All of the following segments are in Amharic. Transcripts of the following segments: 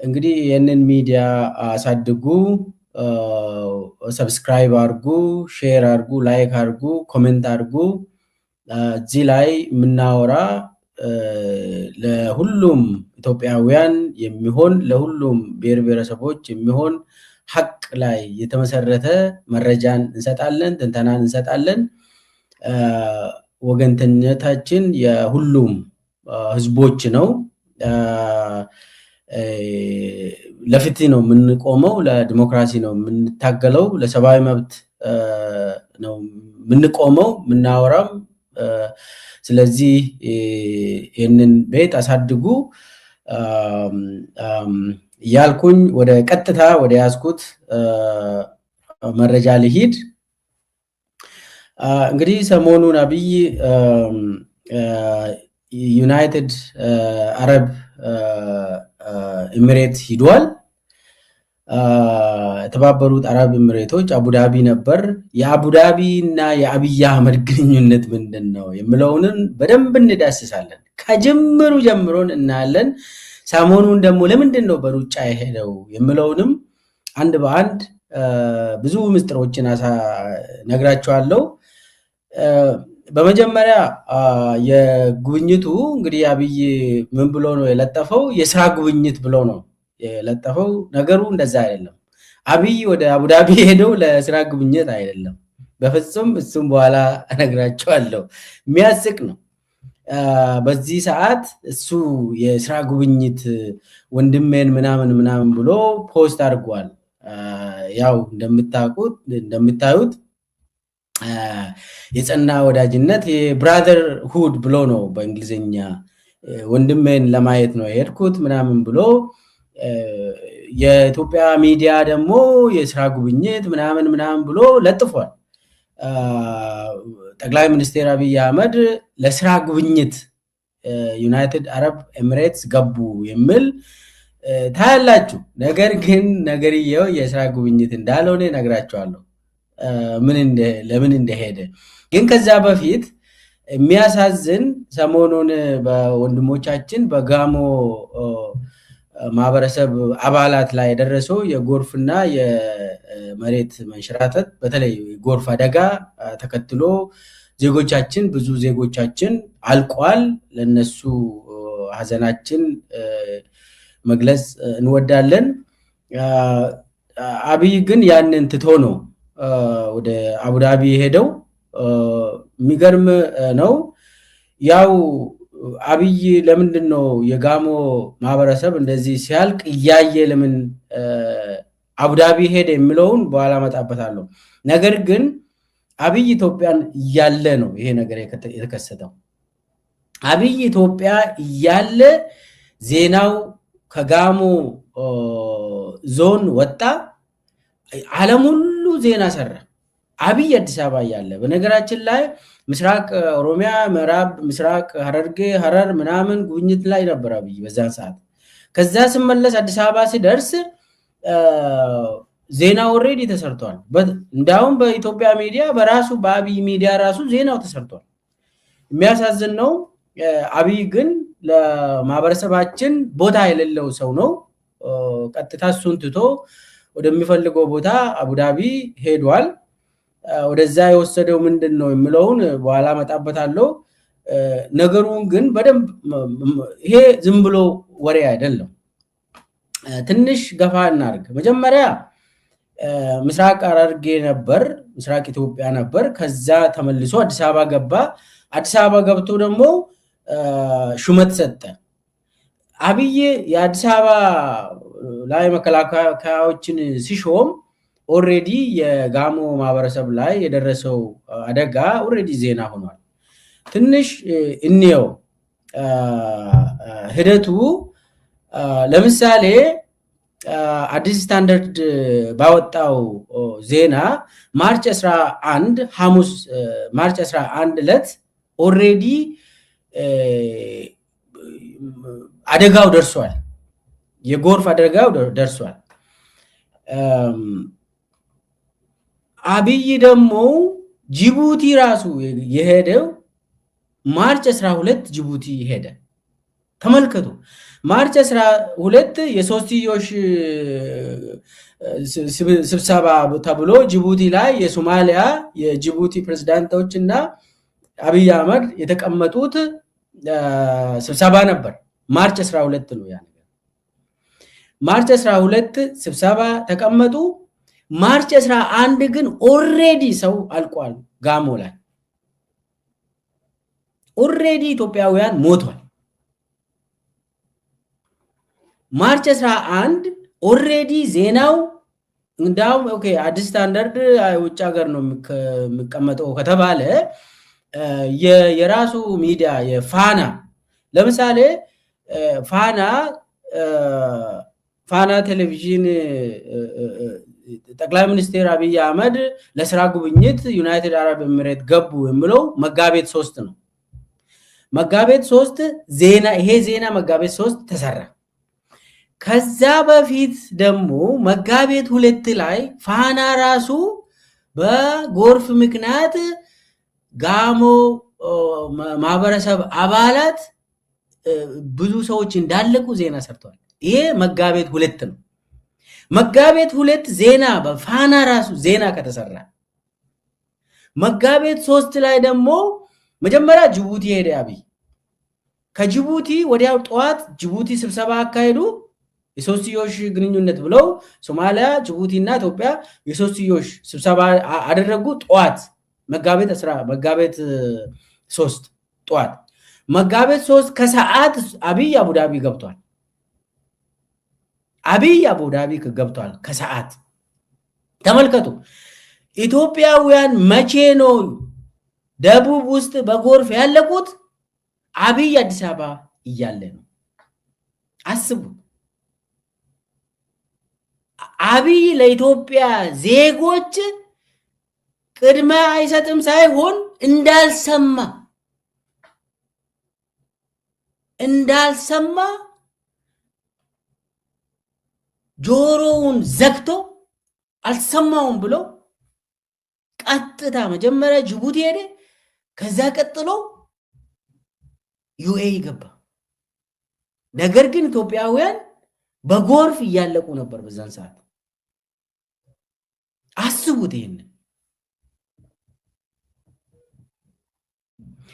እንግዲህ ይህንን ሚዲያ አሳድጉ፣ ሰብስክራይብ አድርጉ፣ ሼር አድርጉ፣ ላይክ አድርጉ፣ ኮሜንት አድርጉ። እዚህ ላይ የምናወራ ለሁሉም ኢትዮጵያውያን የሚሆን ለሁሉም ብሔር ብሔረሰቦች የሚሆን ሐቅ ላይ የተመሰረተ መረጃን እንሰጣለን፣ ትንተናን እንሰጣለን። ወገንተኝነታችን የሁሉም ህዝቦች ነው። ለፍትህ ነው የምንቆመው፣ ለዲሞክራሲ ነው የምንታገለው፣ ለሰብአዊ መብት ነው የምንቆመው የምናወራም። ስለዚህ ይህንን ቤት አሳድጉ ያልኩኝ ወደ ቀጥታ ወደ ያዝኩት መረጃ ልሂድ። እንግዲህ ሰሞኑን አብይ ዩናይትድ አረብ ኤሚሬት ሂዷል። የተባበሩት አረብ ኤሚሬቶች አቡዳቢ ነበር። የአቡዳቢ እና የአብይ አህመድ ግንኙነት ምንድነው የሚለውንን በደንብ እንዳስሳለን። ከጅምሩ ጀምሮን እናያለን። ሰሞኑን ደግሞ ለምንድነው በሩጫ የሄደው የሚለውንም አንድ በአንድ ብዙ ምስጥሮችን ነግራቸዋለሁ። በመጀመሪያ የጉብኝቱ እንግዲህ አብይ ምን ብሎ ነው የለጠፈው? የስራ ጉብኝት ብሎ ነው የለጠፈው። ነገሩ እንደዛ አይደለም። አብይ ወደ አቡዳቢ ሄደው ለስራ ጉብኝት አይደለም በፍጹም። እሱም በኋላ እነግራቸዋለሁ። የሚያስቅ ነው። በዚህ ሰዓት እሱ የስራ ጉብኝት ወንድሜን ምናምን ብሎ ፖስት አድርጓል። ያው እንደምታዩት የጸና ወዳጅነት የብራዘር ሁድ ብሎ ነው በእንግሊዝኛ። ወንድሜን ለማየት ነው የሄድኩት ምናምን ብሎ የኢትዮጵያ ሚዲያ ደግሞ የስራ ጉብኝት ምናምን ብሎ ለጥፏል። ጠቅላይ ሚኒስትር አብይ አህመድ ለስራ ጉብኝት ዩናይትድ አረብ ኤሚሬትስ ገቡ የሚል ታያላችሁ። ነገር ግን ነገርየው የስራ ጉብኝት እንዳልሆነ ነግራቸዋለሁ ለምን እንደሄደ። ግን ከዛ በፊት የሚያሳዝን ሰሞኑን በወንድሞቻችን በጋሞ ማህበረሰብ አባላት ላይ የደረሰው የጎርፍና የመሬት መንሸራተት በተለይ ጎርፍ አደጋ ተከትሎ ብዙ ዜጎቻችን አልቋል። ለነሱ ሀዘናችን መግለጽ እንወዳለን። አብይ ግን ያንን ትቶ ነው ወደ አቡዳቢ ሄደው። የሚገርም ነው። ያው አብይ ለምንድን ነው የጋሞ ማህበረሰብ እንደዚህ ሲያልቅ እያየ ለምን አቡዳቢ ሄደ የሚለውን በኋላ መጣበታለሁ። ነገር ግን አብይ ኢትዮጵያን እያለ ነው ይሄ ነገር የተከሰተው። አብይ ኢትዮጵያ እያለ ዜናው ከጋሞ ዞን ወጣ፣ ዓለም ሁሉ ዜና ሰራ። አብይ አዲስ አበባ እያለ በነገራችን ላይ ምስራቅ ኦሮሚያ፣ ምዕራብ ምስራቅ ሐረርጌ፣ ሐረር ምናምን ጉብኝት ላይ ነበር አብይ በዛን ሰዓት። ከዛ ስመለስ አዲስ አበባ ሲደርስ ዜና ኦሬዲ ተሰርቷል። እንዳውም በኢትዮጵያ ሚዲያ በራሱ በአብይ ሚዲያ ራሱ ዜናው ተሰርቷል። የሚያሳዝን ነው። አብይ ግን ለማህበረሰባችን ቦታ የሌለው ሰው ነው። ቀጥታ እሱን ትቶ ወደሚፈልገው ቦታ አቡዳቢ ሄዷል። ወደዛ የወሰደው ምንድነው የሚለውን በኋላ መጣበታለሁ። ነገሩን ግን በደንብ ይሄ ዝም ብሎ ወሬ አይደለም። ትንሽ ገፋ እናድርግ። መጀመሪያ ምስራቅ ሐረርጌ ነበር፣ ምስራቅ ኢትዮጵያ ነበር። ከዛ ተመልሶ አዲስ አበባ ገባ። አዲስ አበባ ገብቶ ደግሞ ሹመት ሰጠ። አብይ የአዲስ አበባ ላይ መከላከያዎችን ሲሾም ኦሬዲ የጋሞ ማህበረሰብ ላይ የደረሰው አደጋ ኦሬዲ ዜና ሆኗል። ትንሽ እንየው ሂደቱ። ለምሳሌ አዲስ ስታንዳርድ ባወጣው ዜና ማርች 11 ሐሙስ ማርች 11 ዕለት ኦሬዲ አደጋው ደርሷል። የጎርፍ አደጋው ደርሷል። አብይ ደግሞ ጅቡቲ ራሱ የሄደው ማርች 12 ጅቡቲ ሄደ። ተመልከቱ። ማርች 12 የሶስትዮሽ ስብሰባ ተብሎ ጅቡቲ ላይ የሶማሊያ የጅቡቲ ፕሬዝዳንቶችና አብይ አህመድ የተቀመጡት ስብሰባ ነበር። ማርች 12 ነው ያ ነገር። ማርች 12 ስብሰባ ተቀመጡ። ማርች 11 ግን ኦሬዲ ሰው አልቋል። ጋሞ ላይ ኦሬዲ ኢትዮጵያውያን ሞቷል። ማርች 11 ኦሬዲ ዜናው እንዳውም ኦኬ አዲስ ስታንዳርድ ውጭ ሀገር ነው የሚቀመጠው ከተባለ የራሱ ሚዲያ የፋና ለምሳሌ ፋና ቴሌቪዥን ጠቅላይ ሚኒስትር አብይ አህመድ ለስራ ጉብኝት ዩናይትድ አረብ ኤሚሬት ገቡ የሚለው መጋቢት 3 ነው። መጋቢት 3 ዜና ይሄ ዜና መጋቢት 3 ተሰራ። ከዛ በፊት ደግሞ መጋቢት 2 ላይ ፋና ራሱ በጎርፍ ምክንያት ጋሞ ማህበረሰብ አባላት ብዙ ሰዎች እንዳለቁ ዜና ሰርተዋል። ይሄ መጋቢት 2 ነው። መጋቢት 2 ዜና በፋና ራሱ ዜና ከተሰራ መጋቢት 3 ላይ ደግሞ መጀመሪያ ጅቡቲ ሄደ አብይ። ከጅቡቲ ወዲያው ጠዋት ጅቡቲ ስብሰባ አካሄዱ። የሶስትዮሽ ግንኙነት ብለው ሶማሊያ ጅቡቲና ኢትዮጵያ የሶስትዮሽ ስብሰባ አደረጉ። ጠዋት መጋቢት 3 ጠዋት መጋቢት 3 ከሰዓት አብይ አቡዳቢ ገብቷል። አብይ አቡዳቢ ገብቷል ከሰዓት። ተመልከቱ ኢትዮጵያውያን መቼ ነው ደቡብ ውስጥ በጎርፍ ያለቁት? አብይ አዲስ አበባ እያለ ነው። አስቡ። አብይ ለኢትዮጵያ ዜጎች ቅድመ አይሰጥም ሳይሆን እንዳልሰማ ጆሮውን ዘግቶ አልሰማውም ብሎ ቀጥታ መጀመሪያ ጅቡቲ ሄደ። ከዛ ቀጥሎ ዩኤኢ ገባ። ነገር ግን ኢትዮጵያውያን በጎርፍ እያለቁ ነበር በዛን ሰዓት። አስቡት። ይሄን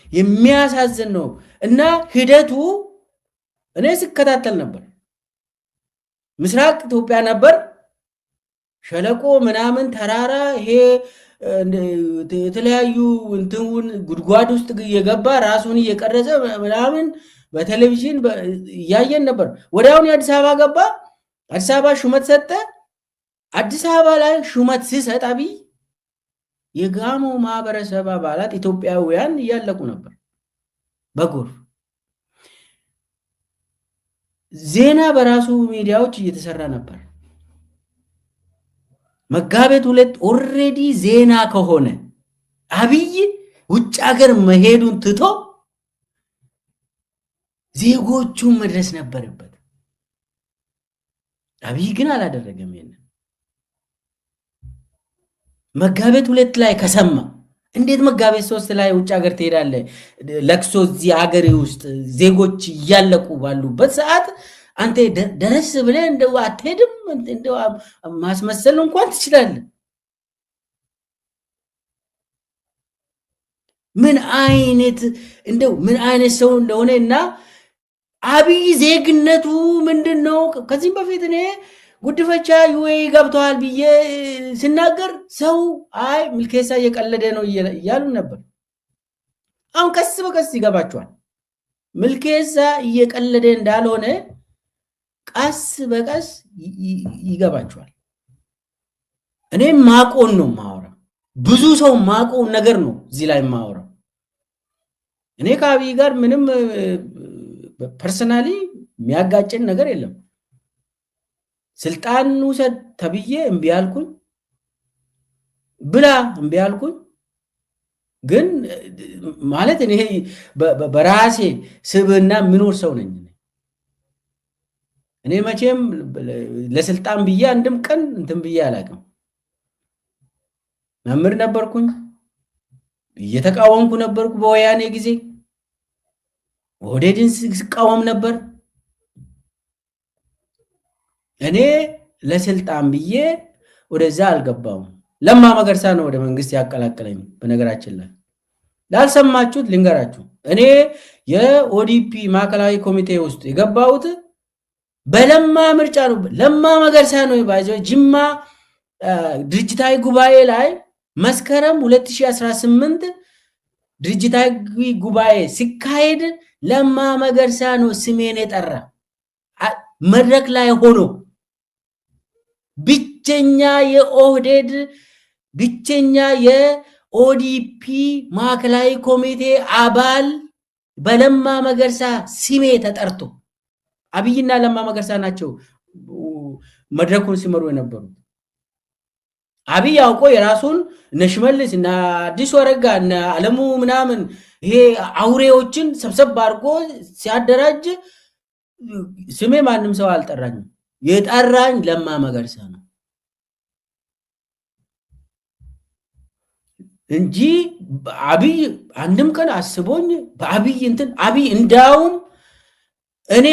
የሚያሳዝን ነው እና ሂደቱ እኔ ስከታተል ነበር። ምስራቅ ኢትዮጵያ ነበር ሸለቆ ምናምን ተራራ ይሄ የተለያዩ እንትውን ጉድጓድ ውስጥ እየገባ ራሱን እየቀረጸ ምናምን በቴሌቪዥን ያየን ነበር። ወዲያውኑ አዲስ አበባ ገባ። አዲስ አበባ ሹመት ሰጠ። አዲስ አበባ ላይ ሹመት ሲሰጥ አብይ የጋሞ ማህበረሰብ አባላት ኢትዮጵያውያን እያለቁ ነበር በጎርፍ። ዜና በራሱ ሚዲያዎች እየተሰራ ነበር። መጋቢት 2 ኦሬዲ ዜና ከሆነ አብይ ውጭ ሀገር መሄዱን ትቶ ዜጎቹን መድረስ ነበረበት። አብይ ግን አላደረገም። ይሄን መጋቢት 2 ላይ ከሰማ እንዴት መጋቢት 3 ላይ ውጭ ሀገር ትሄዳለህ? ለክሶ እዚህ ሀገር ውስጥ ዜጎች እያለቁ ባሉበት ሰዓት አንተ ደረስ ብለህ እንደው አትሄድም? እንደው ማስመሰል እንኳን ትችላለህ። ምን አይነት ሰው እንደሆነና አብይ ዜግነቱ ምንድነው? ከዚህም በፊት እኔ ጉድፈቻ ዩኤኢ ገብተዋል ብዬ ሲናገር ሰው አይ ሚልኬሳ እየቀለደ ነው እያሉ ነበር። አሁን ቀስ በቀስ ይገባቸዋል ሚልኬሳ እየቀለደ እንዳልሆነ ቀስ በቀስ ይገባቸዋል። እኔ ማቆን ነው ማወራ፣ ብዙ ሰው ማቆን ነገር ነው እዚህ ላይ ማወራ። እኔ ከአብይ ጋር ምንም ፐርሰናሊ የሚያጋጨን ነገር የለም። ስልጣን ውሰድ ተብዬ እምቢ አልኩኝ፣ ብላ እምቢ አልኩኝ። ግን ማለት እኔ በራሴ ስብዕና ምኖር ሰው ነኝ። እኔ መቼም ለስልጣን ብዬ አንድም ቀን እንትን ብዬ አላውቅም። መምህር ነበርኩኝ፣ እየተቃወምኩ ነበርኩ። በወያኔ ጊዜ ኦህዴድን ስቃወም ነበር። እኔ ለስልጣን ብዬ ወደዛ አልገባውም። ለማ መገርሳ ነው ወደ መንግስት ያቀላቀለኝ። በነገራችን ላይ ላልሰማችሁት ልንገራችሁ። እኔ የኦዲፒ ማዕከላዊ ኮሚቴ ውስጥ የገባሁት በለማ ምርጫ ነው። ለማ መገርሳ ነው ባይዘው ጅማ ድርጅታዊ ጉባኤ ላይ መስከረም 2018 ድርጅታዊ ጉባኤ ሲካሄድ ለማ መገርሳ ነው ስሜን የጠራ መድረክ ላይ ሆኖ ብቸኛ የኦህዴድ ብቸኛ የኦዲፒ ማዕከላዊ ኮሚቴ አባል በለማ መገርሳ ስሜ ተጠርቶ አብይና ለማ መገርሳ ናቸው መድረኩን ሲመሩ የነበሩት። አብይ አውቆ የራሱን እነ ሽመልስ እና አዲሱ አረጋ እና አለሙ ምናምን ይሄ አውሬዎችን ሰብሰብ አድርጎ ሲያደራጅ ስሜ ማንም ሰው አልጠራኝም። የጠራኝ ለማ መገርሳ ነው እንጂ አብይ አንድም ቀን አስቦኝ በአብይ እንትን አብይ እንዳውም እኔ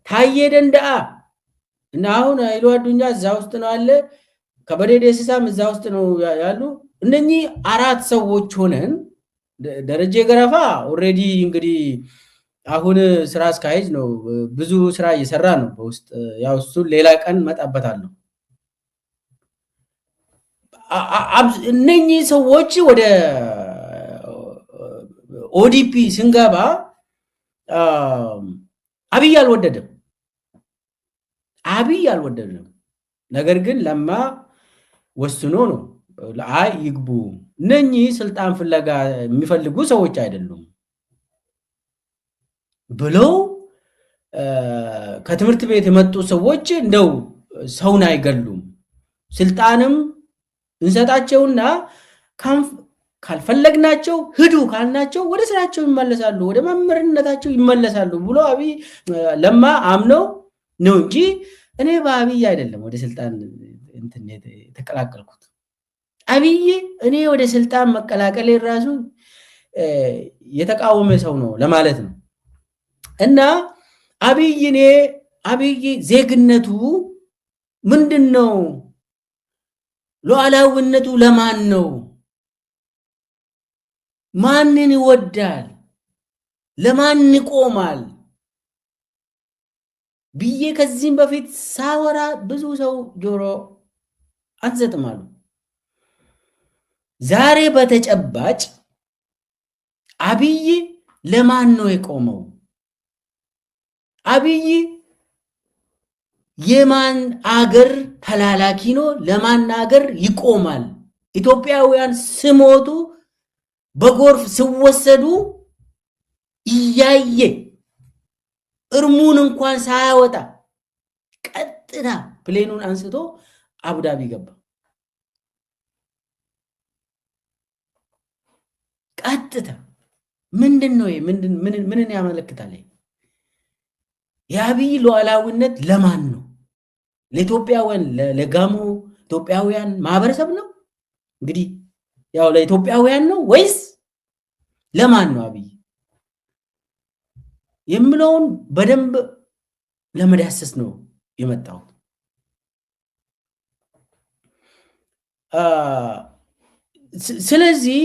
ታዬ ደንደአ እና አሁን ኃይሉ አዱኛ እዛ ውስጥ ነው አለ ከበደ ደስሳም እዛ ውስጥ ነው ያሉ። እነኚህ አራት ሰዎች ሆነን ደረጀ ገረፋ ኦሬዲ እንግዲህ አሁን ስራ አስካሄጅ ነው፣ ብዙ ስራ እየሰራ ነው በውስጥ ያው እሱ ሌላ ቀን መጣበታለሁ። እነኚህ ሰዎች ወደ ኦዲፒ ስንገባ አብይ አልወደደም። ነገር ግን ለማ ወስኖ ነው ለአይ ይግቡ። እነኚህ ስልጣን ፍለጋ የሚፈልጉ ሰዎች አይደሉም ብለው ከትምህርት ቤት የመጡ ሰዎች እንደው ሰውን አይገሉም፣ ስልጣንም እንሰጣቸውና ካልፈለግናቸው ሂዱ ካልናቸው ወደ ስራቸው ይመለሳሉ፣ ወደ መምህርነታቸው ይመለሳሉ ብሎ አብይ ለማ አምነው ነው እንጂ እኔ በአብይ አይደለም ወደ ስልጣን እንትን የተቀላቀልኩት። አብይ እኔ ወደ ስልጣን መቀላቀል ራሱ የተቃወመ ሰው ነው ለማለት ነው። እና አብይ ዜግነቱ ምንድነው? ሉዓላዊነቱ ለማን ነው? ማንን ይወዳል? ለማን ይቆማል ብዬ ከዚህም በፊት ሳወራ ብዙ ሰው ጆሮ አንሰጥማሉ። ዛሬ በተጨባጭ አብይ ለማን ነው የቆመው? አብይ የማን አገር ተላላኪ ነው? ለማን አገር ይቆማል? ኢትዮጵያውያን ስሞቱ በጎርፍ ሲወሰዱ እያየ እርሙን እንኳን ሳያወጣ ቀጥታ ፕሌኑን አንስቶ አቡዳቢ ገባ። ቀጥታ ምንድነው? ምንን ያመለክታል? የአብይ ሉዓላዊነት ለማን ነው? ለኢትዮጵያውያን ለጋሞ ኢትዮጵያውያን ማህበረሰብ ነው? እንግዲህ ያው ለኢትዮጵያውያን ነው ወይስ ለማን ነው አብይ የምለውን በደንብ ለመዳሰስ ነው የመጣው። ስለዚህ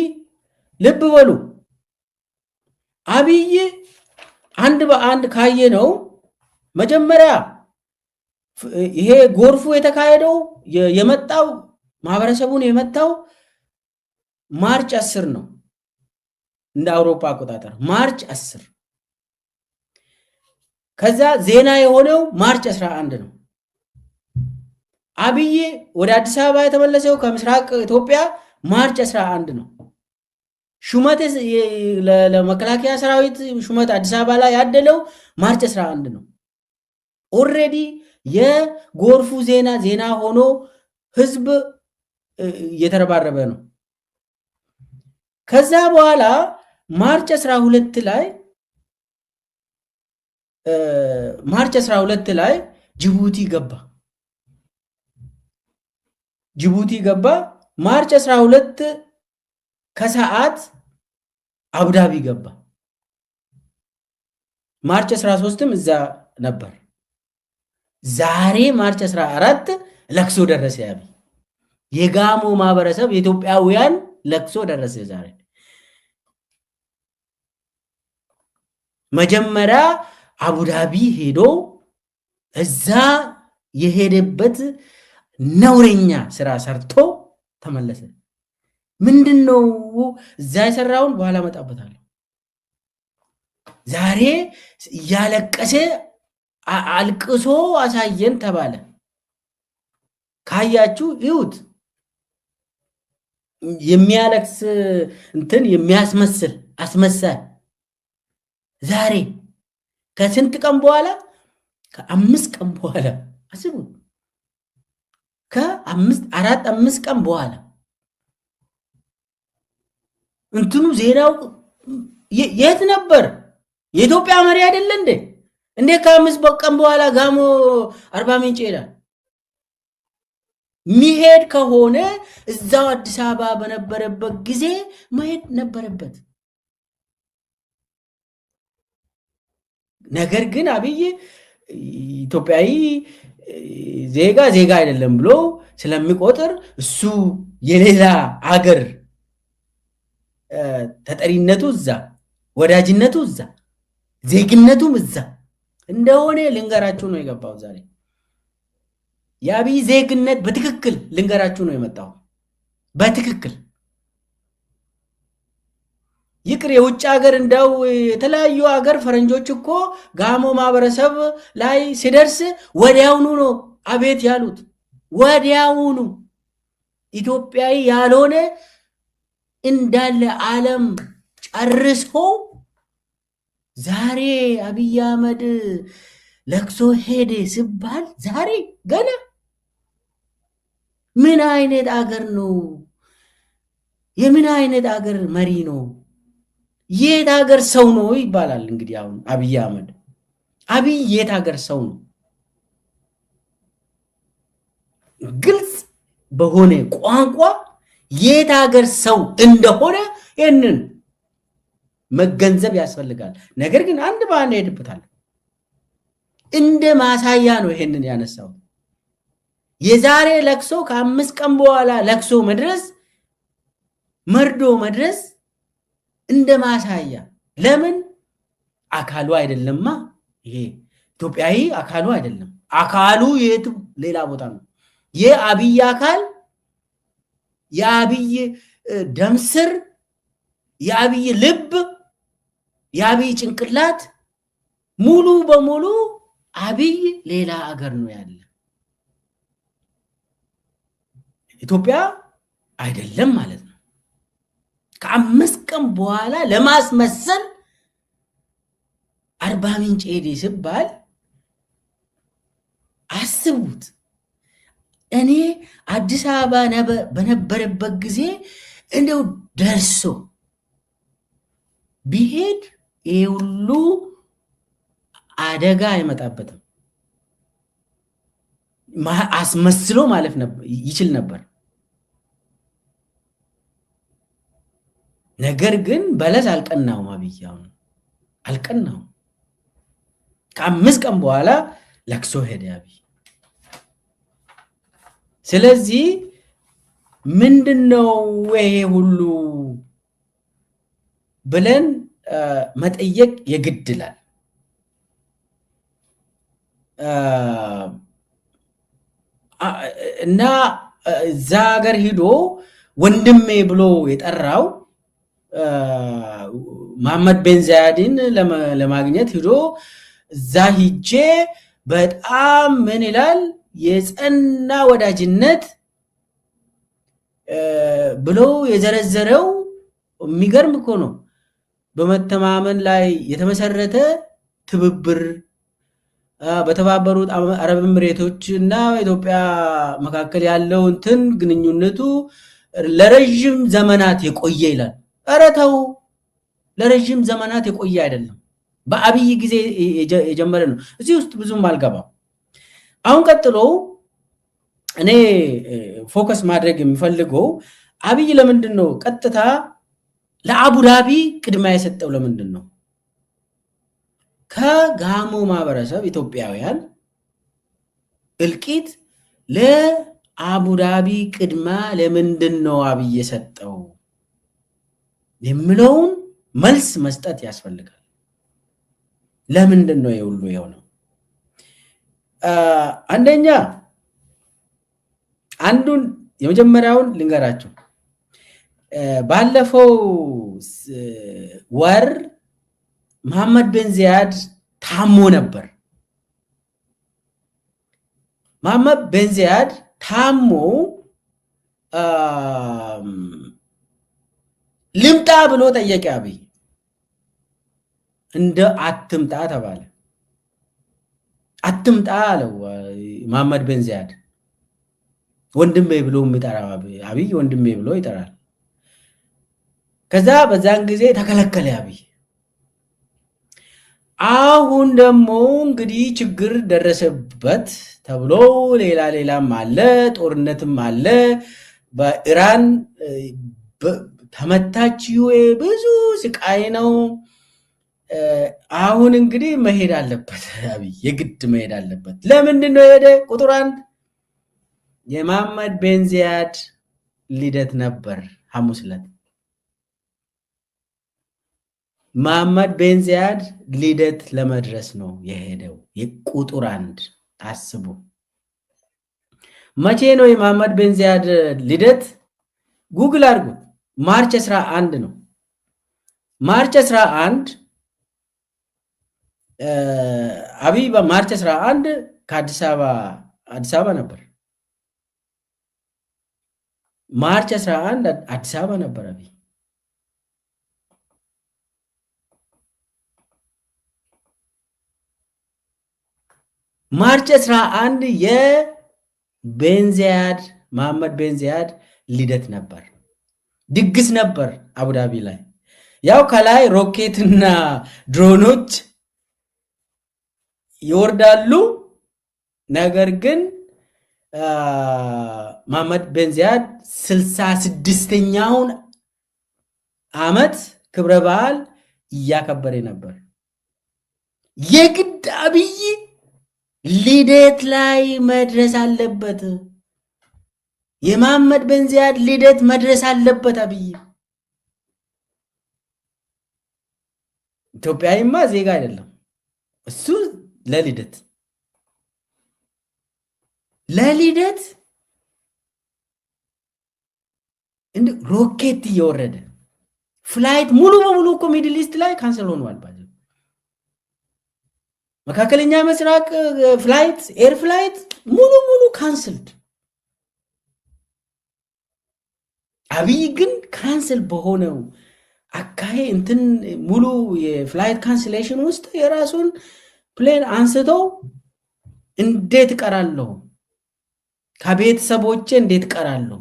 ልብ በሉ አብይ አንድ በአንድ ካየ ነው መጀመሪያ ይሄ ጎርፉ የተካሄደው የመጣው ማህበረሰቡን የመጣው ማርች 10 ነው እንደ አውሮፓ አቆጣጠር ማርች 10። ከዛ ዜና የሆነው ማርች 11 ነው። አብይ ወደ አዲስ አበባ የተመለሰው ከምስራቅ ኢትዮጵያ ማርች 11 ነው። ሹመት ለመከላከያ ሰራዊት ሹመት አዲስ አበባ ላይ ያደለው ማርች 11 ነው። ኦሬዲ የጎርፉ ዜና ሆኖ ህዝብ እየተረባረበ ነው። ከዛ በኋላ ማርች 12 ላይ ጅቡቲ ገባ። ማርች 12 ከሰዓት አቡዳቢ ገባ። ማርች 13ም እዛ ነበር። ዛሬ ማርች 14 ለቅሶ ደረሰ። አብይ የጋሞ ማህበረሰብ የኢትዮጵያውያን ለቅሶ ደረሰ። ዛሬ መጀመሪያ አቡዳቢ ሄዶ እዛ የሄደበት ነውረኛ ስራ ሰርቶ ተመለሰ። ምንድነው እዛ የሰራውን በኋላ መጣበታለሁ። ዛሬ እያለቀሰ አልቅሶ አሳየን ተባለ። ካያችሁ ይሁት የሚያለቅስ እንትን የሚያስመስል አስመሳይ ዛሬ ከስንት ቀን በኋላ ከ5 ቀን በኋላ አስቡ፣ ከ4-5 ቀን በኋላ እንትኑ ዜናው የት ነበር? የኢትዮጵያ መሪ አይደለ እንዴ? እንዴ ከ5 ቀን በኋላ ጋሞ አርባ ምንጭ ይላል? ሚሄድ ከሆነ እዛው አዲስ አበባ በነበረበት ጊዜ መሄድ ነበረበት። ነገር ግን አብይ ኢትዮጵያዊ ዜጋ አይደለም ብሎ ስለሚቆጥር እሱ የሌላ አገር ተጠሪነቱ እዛ፣ ወዳጅነቱ እዛ፣ ዜግነቱም እዛ እንደሆነ ልንገራችሁ ነው የገባው። ዛሬ የአብይ ዜግነት በትክክል ልንገራችሁ ነው የመጣው። በትክክል ይቅር የውጭ ሀገር እንደው የተለያዩ ሀገር ፈረንጆች እኮ ጋሞ ማህበረሰብ ላይ ሲደርስ ወዲያውኑ ነው አቤት ያሉት። ወዲያውኑ ኢትዮጵያዊ ያልሆነ እንዳለ ዓለም ጨርሶ ዛሬ አብይ አህመድ ለቅሶ ሄደ ሲባል ዛሬ ገና ምን አይነት አገር ነው? የምን አይነት አገር መሪ ነው? የት ሀገር ሰው ነው ይባላል? እንግዲህ አሁን አብይ አህመድ አብይ የት ሀገር ሰው ነው? ግልጽ በሆነ ቋንቋ የት ሀገር ሰው እንደሆነ ይህንን መገንዘብ ያስፈልጋል። ነገር ግን አንድ በአንድ ሄድበታል። እንደ ማሳያ ነው ይሄንን ያነሳው። የዛሬ ለቅሶ ከ5 ቀን በኋላ ለቅሶ መድረስ መርዶ መድረስ እንደ ማሳያ። ለምን አካሉ አይደለማ? ይሄ ኢትዮጵያዊ አካሉ አይደለም። አካሉ የት ሌላ ቦታ ነው። የአብይ አካል የአብይ ደም ስር የአብይ ልብ የአብይ ጭንቅላት ሙሉ በሙሉ አብይ ሌላ አገር ነው ያለ፣ ኢትዮጵያ አይደለም ማለት ነው። ከ5 ቀን በኋላ ለማስመሰል አርባ ምንጭ ሄደ ሲባል አስቡት። እኔ አዲስ አበባ በነበረበት ጊዜ እንደው ደርሶ ቢሄድ ይሄ ሁሉ አደጋ አይመጣበትም። አስመስሎ ማለፍ ይችል ነበር። ነገር ግን በለስ አልቀናውም። አብይ አሁን አልቀናውም። ከ5 ቀን በኋላ ለቅሶ ሄደ አብይ። ስለዚህ ምንድነው ይሄ ሁሉ ብለን መጠየቅ የግድላል። እና እዛ ሀገር ሂዶ ወንድሜ ብሎ የጠራው መሐመድ ቤን ዛያድን ለማግኘት ሂዶ እዛ ሂጄ በጣም ምን ይላል የጸና ወዳጅነት ብሎ የዘረዘረው የሚገርም እኮ ነው። በመተማመን ላይ የተመሰረተ ትብብር በተባበሩት አረብ ኤሚሬቶች እና ኢትዮጵያ መካከል ያለው እንትን ግንኙነቱ ለረጅም ዘመናት የቆየ ይላል። ኧረ ተው፣ ለረጅም ዘመናት የቆየ አይደለም፣ በአብይ ጊዜ የጀመረ ነው። እዚህ ውስጥ ብዙም አልገባም። አሁን ቀጥሎ እኔ ፎከስ ማድረግ የሚፈልገው አብይ ለምንድን ነው ቀጥታ ለአቡዳቢ ቅድሚያ የሰጠው? ለምንድን ነው? ከጋሞ ማህበረሰብ ኢትዮጵያውያን እልቂት ለአቡዳቢ ቅድማ ለምንድን ነው አብይ የሰጠው የሚለውን መልስ መስጠት ያስፈልጋል። ለምንድን ነው የሁሉ የሆነው? አንደኛ አንዱን የመጀመሪያውን ልንገራችሁ። ባለፈው ወር መሐመድ ቢን ዚያድ ታሞ ነበር። መሐመድ ቢን ዚያድ ታሞ ልምጣ ብሎ ጠየቀ አብይ። እንደ አትምጣ ተባለ። አትምጣ አለው መሐመድ ቢን ዚያድ። ወንድሜ ብሎ የሚጠራ አብይ ወንድሜ ብሎ ይጠራል። ከዛ በዛን ጊዜ ተከለከለ አብይ። አሁን ደግሞ እንግዲህ ችግር ደረሰበት ተብሎ ሌላም አለ፣ ጦርነትም አለ። በኢራን ተመታች፣ ብዙ ስቃይ ነው። አሁን እንግዲህ መሄድ አለበት አብይ፣ የግድ መሄድ አለበት። ለምንድን ነው ሄደ? ቁጥር አንድ የመሐመድ ቢን ዚያድ ልደት ነበር ሐሙስ ዕለት። መሐመድ ቢን ዚያድ ልደት ለመድረስ ነው የሄደው። የቁጥር አንድ አስቡ። መቼ ነው የመሐመድ ቢን ዚያድ ልደት? ጉግል አድርጉት። ማርች 11 ነው። ማርች 11 አብይ በማርች 11 ከአዲስ አበባ ነበር። ማርች 11 አዲስ አበባ ነበር አብይ። ማርች 11 የቢን ዚያድ መሐመድ ቢን ዚያድ ልደት ነበር። ድግስ ነበር አቡዳቢ ላይ። ያው ከላይ ሮኬትና ድሮኖች ይወርዳሉ። ነገር ግን መሐመድ ቢን ዚያድ 66ኛውን ዓመት ክብረ በዓል እያከበረ ነበር። የግድ አብይ ልደት ላይ መድረስ አለበት። የመሐመድ ቢን ዚያድ ልደት መድረስ አለበት አብይ። ኢትዮጵያዊማ ዜጋ አይደለም እሱ። ለልደት እንደ ሮኬት እየወረደ ፍላይት ሙሉ በሙሉ እኮ ሚድል ኢስት ላይ ካንሰል ሆኗል። መካከለኛ ምስራቅ ፍላይት ኤር ፍላይት ሙሉ ካንስልድ። አብይ ግን ካንስል በሆነው አካሄ እንትን ሙሉ የፍላይት ካንስሌሽን ውስጥ የራሱን ፕሌን አንስተው እንዴት ቀራለሁ? ከቤተሰቦቼ እንዴት ቀራለሁ?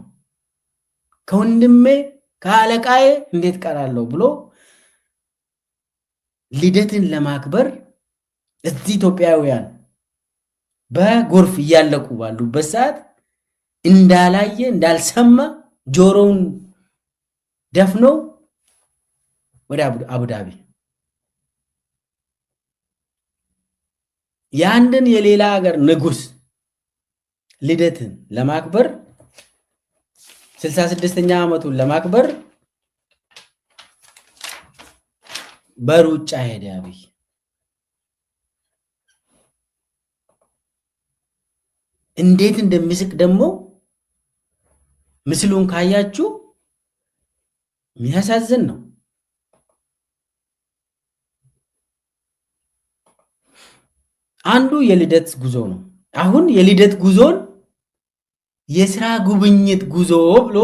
ከወንድሜ ከአለቃዬ እንዴት ቀራለሁ ብሎ ልደትን ለማክበር እዚህ ኢትዮጵያውያን በጎርፍ እያለቁ ባሉበት ሰዓት እንዳላየ እንዳልሰማ ጆሮውን ደፍኖ ወደ አቡዳቢ ያንድን የሌላ ሀገር ንጉስ ልደትን ለማክበር 66ኛ ዓመቱን ለማክበር በሩጫ ሄደ አብይ። እንዴት እንደሚስቅ ደግሞ ምስሉን ካያችሁ የሚያሳዝን ነው። አንዱ የልደት ጉዞ ነው። አሁን የልደት ጉዞን የስራ ጉብኝት ጉዞ ብሎ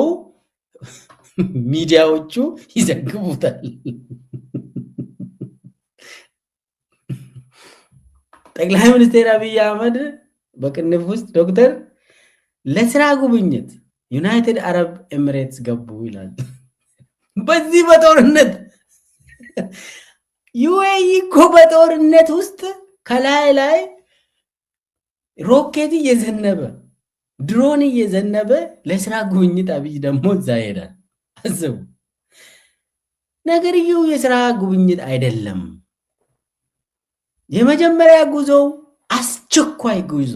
ሚዲያዎቹ ይዘግቡታል። ጠቅላይ ሚኒስትር አብይ አህመድ በቅንፍ ውስጥ ዶክተር ለስራ ጉብኝት ዩናይትድ አረብ ኤሚሬትስ ገቡ ይላል። በዚህ በጦርነት ዩኤኢ እኮ በጦርነት ውስጥ ከላይ ሮኬት እየዘነበ ድሮን እየዘነበ ለስራ ጉብኝት አብይ ደግሞ እዛ ይሄዳል። አስቡ። ነገርየው የስራ ጉብኝት አይደለም። የመጀመሪያ ጉዞ አስቸኳይ ጉዞ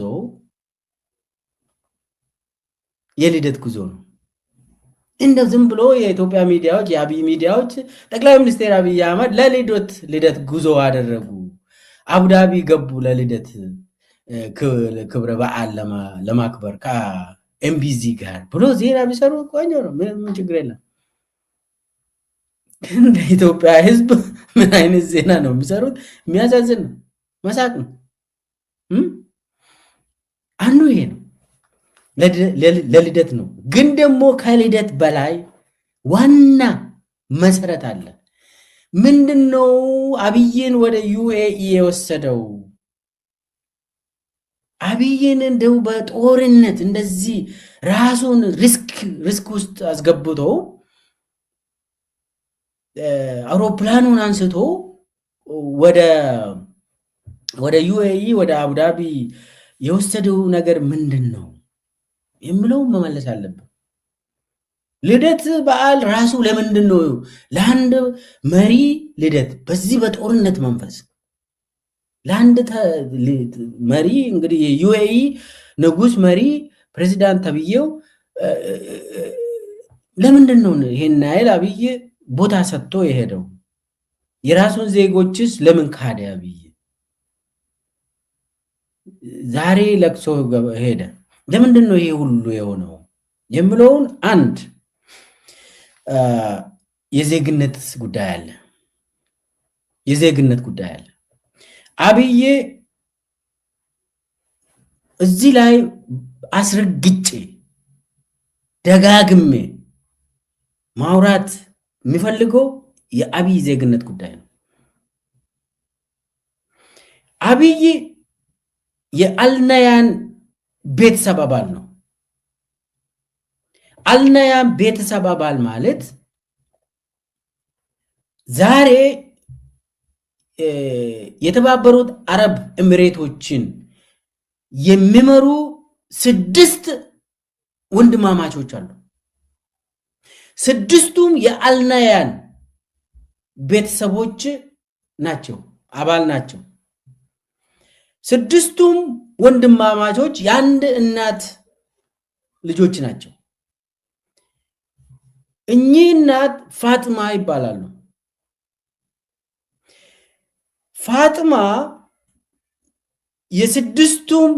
የልደት ጉዞ ነው። እንደው ዝም ብሎ የኢትዮጵያ ሚዲያዎች የአብይ ሚዲያዎች ጠቅላይ ሚኒስትር አብይ አህመድ ልደት ጉዞ አደረጉ፣ አቡዳቢ ገቡ ለልደት ክብረ በዓል ለማክበር ከኤምቢዚ ጋር ብሎ ዜና ቢሰሩ ቆንጆ ነው። ምን ችግር የለም። እንደ ኢትዮጵያ ሕዝብ ምን አይነት ዜና ነው የሚሰሩት? የሚያሳዝን ነው። መሳቅ ነው። አንዱ ይሄ ነው። ለልደት ነው። ግን ደግሞ ከልደት በላይ ዋና መሰረት አለ። ምንድነው አብይን ወደ ዩኤኢ የወሰደው? አብይን እንደው በጦርነት እንደዚህ ራሱን ሪስክ ውስጥ አስገብቶ አውሮፕላኑን አንስቶ ወደ ዩኤኢ ወደ አቡዳቢ የወሰደው ነገር ምንድን ነው የሚለው መመለስ አለብን። ልደት በዓል ራሱ ለምንድን ነው ለአንድ መሪ ልደት በዚህ በጦርነት መንፈስ ለአንድ መሪ እንግዲህ የዩኤኢ ንጉስ መሪ ፕሬዚዳንት ተብዬው ለምንድን ነው ይሄን ያህል አብይ ቦታ ሰጥቶ የሄደው? የራሱን ዜጎችስ ለምን ካደ አብይ? ዛሬ ለቅሶ ሄደ። ለምንድን ነው ይሄ ሁሉ የሆነው የሚለውን አንድ የዜግነት ጉዳይ አለ። የዜግነት ጉዳይ አለ። አብይ እዚህ ላይ አስረግጬ ደጋግሜ ማውራት የሚፈልገው የአብይ ዜግነት ጉዳይ ነው። አብይ የአልናያን ቤተሰብ አባል ነው። አልናያን ቤተሰብ አባል ማለት ዛሬ የተባበሩት አረብ ኤሚሬቶችን የሚመሩ 6 ወንድማማቾች አሉ። 6ቱም የአልናያን ቤተሰቦች ናቸው፣ አባል ናቸው። 6ቱም ወንድማማቾች የአንድ እናት ልጆች ናቸው። እኚህ እናት ፋጥማ ይባላሉ። ፋጥማ የ6ቱም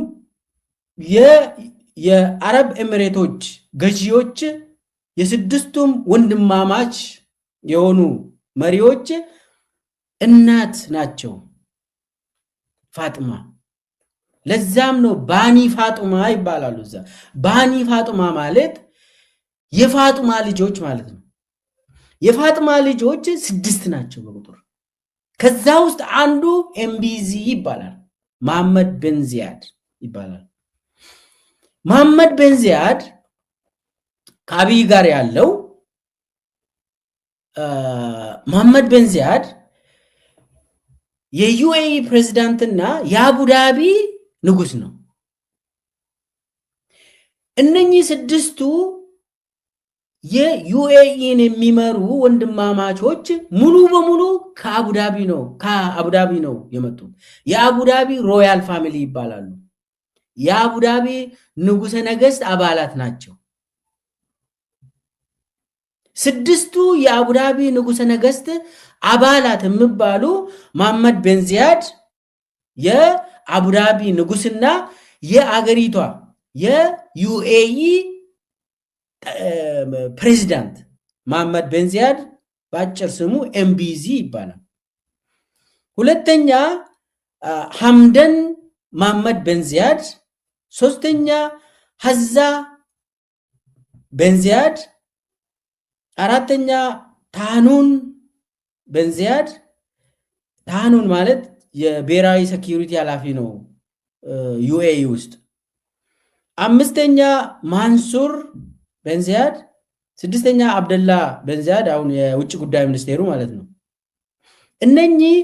የአረብ ኤሚሬቶች ገዢዎች የ6ቱም ወንድማማች የሆኑ መሪዎች እናት ናቸው ፋጥማ። ለዛም ነው ባኒ ፋጥማ ይባላሉ። እዛ ባኒ ፋጥማ ማለት የፋጥማ ልጆች ማለት ነው። የፋጥማ ልጆች 6 ናቸው በቁጥር። ከዛ ውስጥ አንዱ ኤምቢዚ ይባላል፣ መሐመድ ቤን ዚያድ ይባላል። መሐመድ ቤን ዚያድ ከአብይ ጋር ያለው መሐመድ ቤን ዚያድ የዩኤኢ ፕሬዝዳንትና የአቡዳቢ ንጉስ ነው። እነኚህ 6ቱ የዩኤኢን የሚመሩ ወንድማማቾች ሙሉ በሙሉ ከአቡዳቢ ነው የመጡት። የአቡዳቢ ሮያል ፋሚሊ ይባላሉ። የአቡዳቢ ንጉሰ ነገስት አባላት ናቸው። 6ቱ የአቡዳቢ ንጉሰ ነገስት አባላት የሚባሉ መሐመድ ቤን ዚያድ የአቡዳቢ ንጉስና የአገሪቷ የዩኤኢ ፕሬዚዳንት መሐመድ ቤን ዚያድ በአጭር ስሙ ኤምቢዚ ይባላል። ሁለተኛ ሐምደን መሐመድ ቤን ዚያድ፣ ሶስተኛ ሐዛ ቤን ዚያድ፣ አራተኛ ታኑን ቤን ዚያድ። ታኑን ማለት የብሔራዊ ሴኩሪቲ ኃላፊ ነው ዩኤኢ ውስጥ። አምስተኛ ማንሱር ቤን ዚያድ፣ 6ኛ አብደላ ቤን ዚያድ አሁን የውጭ ጉዳይ ሚኒስቴሩ ማለት ነው። እነኚህ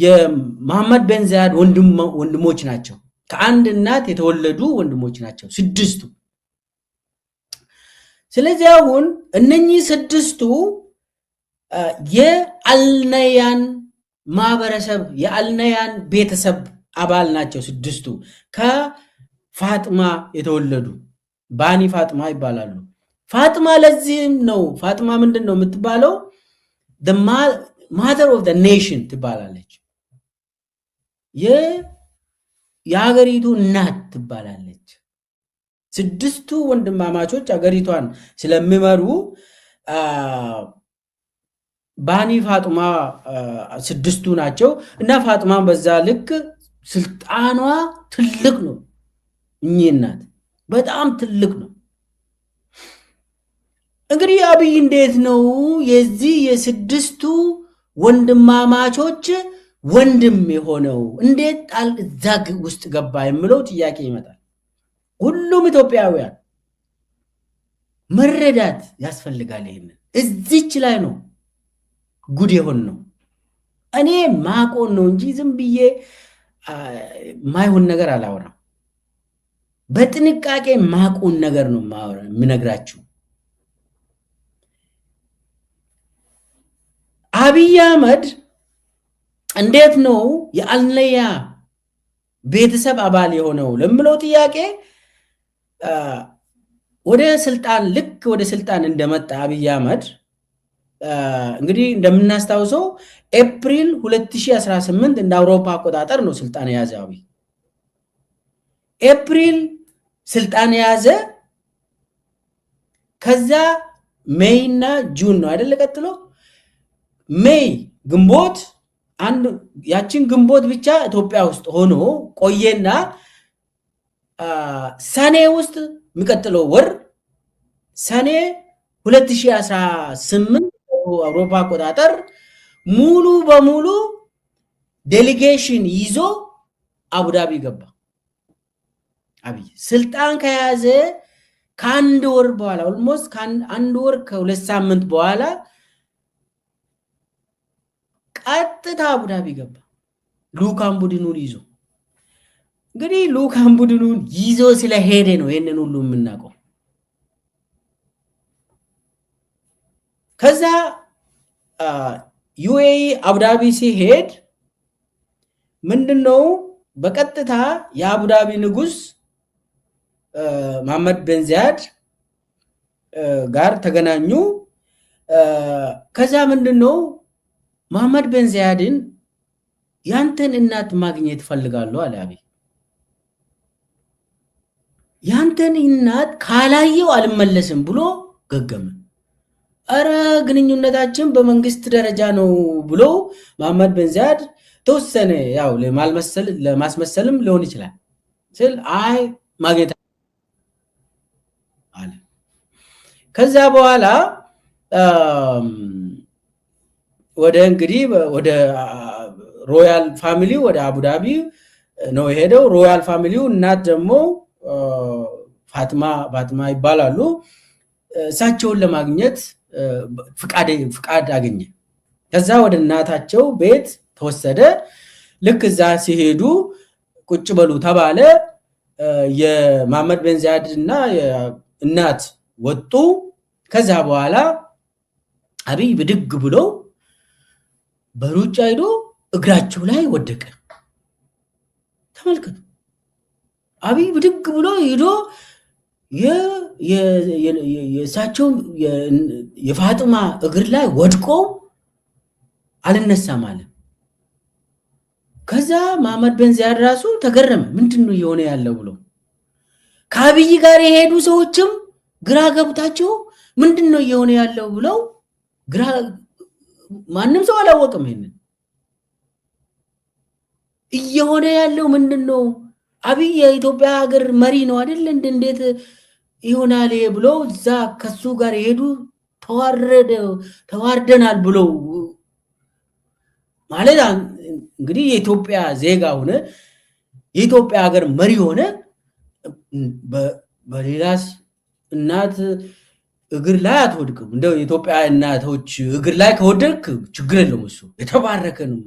የመሐመድ ቤን ዚያድ ወንድሞች ናቸው። ከአንድ እናት የተወለዱ ወንድሞች ናቸው 6ቱ። ስለዚህ አሁን እነኚህ 6ቱ የአልናያን ማህበረሰብ የአልናያን ቤተሰብ አባል ናቸው 6ቱ። ፋጥማ የተወለዱ ባኒ ፋጥማ ይባላሉ። ፋጥማ ለዚህም ነው ፋጥማ ምንድነው የምትባለው? the mother of the nation ትባላለች። የሀገሪቱ እናት ትባላለች። ስድስቱ ወንድማማቾች ሀገሪቷን ስለሚመሩ ባኒ ፋጥማ ስድስቱ ናቸው እና ፋጥማን በዛ ልክ ስልጣኗ ትልቅ ነው። እኚህ እናት በጣም ትልቅ ነው። እንግዲህ አብይ እንዴት ነው የዚህ የስድስቱ ወንድማማቾች ወንድም የሆነው? እንዴት እዛ ውስጥ ገባ የሚለው ጥያቄ ይመጣል። ሁሉም ኢትዮጵያውያን መረዳት ያስፈልጋል። ይሄንን እዚች ላይ ነው ጉድ የሆን ነው። እኔ ማቆን ነው እንጂ ዝም ብዬ ማይሆን ነገር አላወራም። በጥንቃቄ ማቆን ነገር ነው የምነግራችሁ። አብይ አህመድ እንዴት ነው የአልነያ ቤተሰብ አባል የሆነው ለምለው ጥያቄ ወደ ስልጣን እንደመጣ አብይ አህመድ እንግዲህ እንደምናስታውሰው ኤፕሪል 2018 እንደ አውሮፓ አቆጣጠር ነው ስልጣን የያዘ አብይ። ኤፕሪል ስልጣን የያዘ ከዛ ሜይ እና ጁን ነው አይደል? ቀጥሎ ሜይ ግንቦት ያችን ግንቦት ብቻ ኢትዮጵያ ውስጥ ሆኖ ቆየና ሰኔ ውስጥ የሚቀጥለው ወር ሰኔ 2018 አውሮፓ አቆጣጠር ሙሉ በሙሉ ዴሊጌሽን ይዞ አቡዳቢ ገባ። አብይ ስልጣን ከያዘ ከአንድ ወር በኋላ ኦልሞስት ከአንድ ወር ከሁለት ሳምንት በኋላ ቀጥታ አቡዳቢ ገባ ልኡካን ቡድኑን ይዞ። እንግዲህ ልኡካን ቡድኑን ይዞ ስለሄደ ነው ይሄንን ሁሉ የምናውቀው። ከዛ ዩኤኢ አቡዳቢ ሲሄድ ምንድነው በቀጥታ የአቡዳቢ ንጉስ መሐመድ ቤን ዚያድ ጋር ተገናኙ። ከዛ ምንድነው መሐመድ ቤን ዚያድን ያንተን እናት ማግኘት ፈልጋለሁ አለ አብይ። ያንተን እናት ካላየው አልመለስም ብሎ ገገመ። አረ ግንኙነታችን በመንግስት ደረጃ ነው ብሎ መሐመድ ቤን ዚያድ ተወሰነ። ያው ለማስመሰልም ሊሆን ይችላል ስል አይ ማግኘት አለ። ከዛ በኋላ ወደ እንግዲህ ወደ ሮያል ፋሚሊ ወደ አቡዳቢ ነው የሄደው። ሮያል ፋሚሊው እናት ደግሞ ፋጥማ ይባላሉ። እሳቸውን ለማግኘት ፍቃድ አገኘ። ከዛ ወደ እናታቸው ቤት ተወሰደ። ልክ እዛ ሲሄዱ ቁጭ በሉ ተባለ። የመሐመድ ቤን ዚያድ እና እናት ወጡ። ከዛ በኋላ አብይ ብድግ ብሎ በሩጫ ሄዶ እግራቸው ላይ ወደቀ። ተመልከቱ። አብይ ብድግ ብሎ ሄዶ የእሳቸው የፋጥማ እግር ላይ ወድቆ አልነሳም አለ። ከዛ መሐመድ ቤን ዚያድ ራሱ ተገረመ። ምንድነው የሆነ ያለው ብሎ ከአብይ ጋር የሄዱ ሰዎችም ግራ ገብታቸው ምንድነው የሆነ ያለው ብለው ግራ ማንም ሰው አላወቀም። ይሄንን እየሆነ ያለው ምንድነው? አብይ የኢትዮጵያ ሀገር መሪ ነው አይደል? እንዴት ይሆናል ብሎ እዛ ከሱ ጋር የሄዱ ተዋርደናል ብሎ ማለት እንግዲህ የኢትዮጵያ ዜጋ ሆነ የኢትዮጵያ ሀገር መሪ ሆነ በሌላስ እናት እግር ላይ አትወድቅም። እንደው የኢትዮጵያ እናቶች እግር ላይ ከወደቅ ችግር የለውም፣ እሱ የተባረከ ነው።